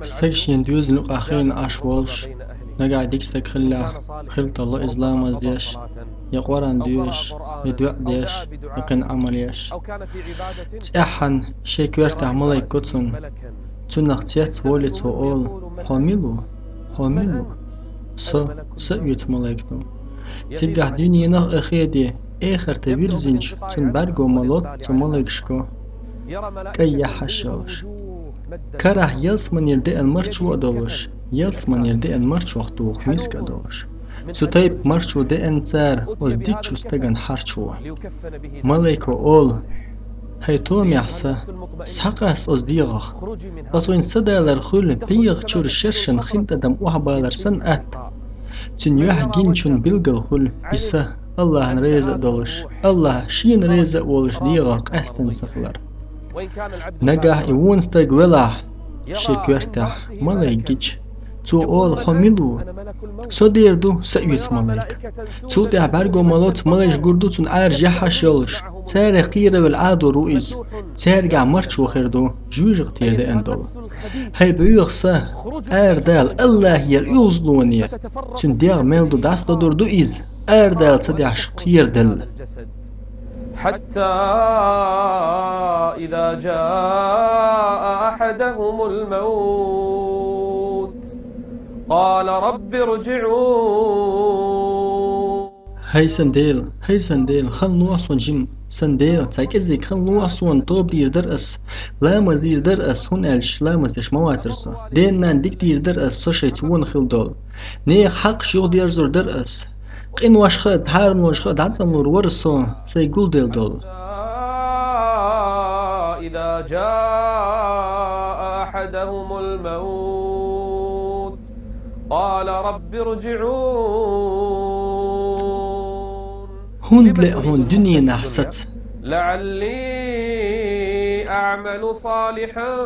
استكشين ديوز نقاخين عشوالش نقع ديكستك خلا خلط الله إسلام ديش يقوران ديش يدوع ديش يقن عمل يش تأحن شكويرت عملي كتن تنختيت ولي تقول حاملو سأيت ملايكتو تيجاه دنيا نخ أخيدي آخر تبير زنج تنبرغو ملوت تملايكشكو كي يحشوش كره يلسمن يلدي المرشو أدوش يلسمن يلدي المرشو أختوخ ميسك أدوش ستايب مرشو دي انتار وزديتشو استغن حرشو ملايكو أول هيتوم يحسا سحقاس أصديغخ أصوين سدالر خول بيغ چور شرشن خنت دم وحبالر سن أت تنيوح جينشون بلغل خول إسا الله ريزة دولش الله شين ريزة ولش ديغخ أستن سفلر نجاح يوون ستاق ولح شكورتح ملايكيش تو أول حميلو صديردو سأيوت ملايك تو ده برغو ملوت ملايش قردو تون عارج يحش يولش تار قيرة والعادو روئيز تارجع مرشو خيردو جوجغ تيرده اندول هاي بيوغسا دال الله ير يوزلوني تون ديار ميلدو داستو دردو إيز دال تدع شقير دل حتى إذا جاء أحدهم الموت قال رب ارجعون هاي سنديل خل نواصون جيم سنديل تاكزيك خل نواصون طوب دير درس لامز دير درس هون ألش لامز يش مواترسا دينان ديك دير درس سوشيتون خل دول نيخ حق شو دير زور درس قين واش خد هارن واش خد عدسم نور ورسو سيقول ديل دول إذا جاء أحدهم الموت قال رب ارجعون هون دنيا نحست لعلي أعمل صالحا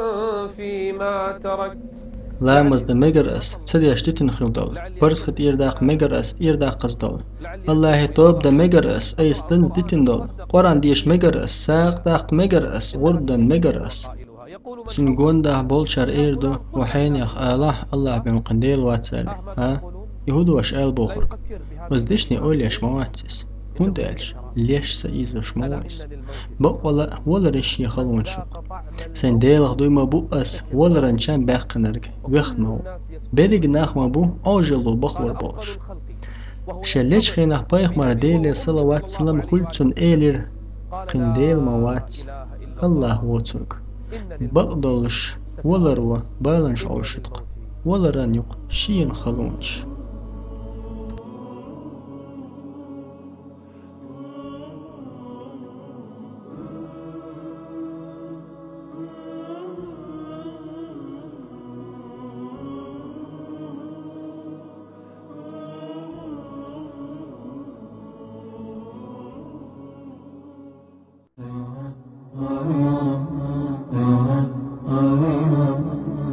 فيما تركت لامز ده مجرس سدي اشتتن خلدول برسخت إيرداق مجرس إيرداق قصدول الله توب ده مجرس أي ستنز ديتن دول قران ديش مجرس ساق داق مجرس غردن مجرس سنقون ده بولشار إيردو وحين يخ الله بمقنديل واتسالي يهودو واش آل بوخرق بس ديشني أولي اش مواتس هون دالش ليش سايز اش موايس بق ولا ريش يخلون شق سنديل دوي ما بؤس ولا رنشان باقنرق ويخمو بيرق ناخ ما بو اوجلو بخور بوش شليش خيناخ بايخ مرديلي صلوات سلام خلتون ايلر قنديل موات الله وترك بقدلش ولا روا بالنش عوشدق ولا رانيق شين خلونش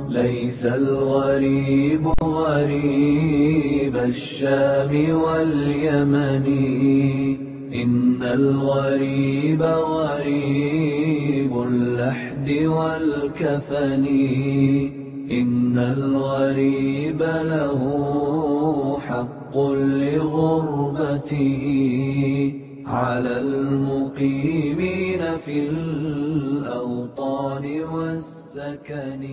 ليس الغريب غريب الشام واليمن إن الغريب غريب اللحد والكفن إن الغريب له حق لغربته على المقيمين في الأوطان والسكن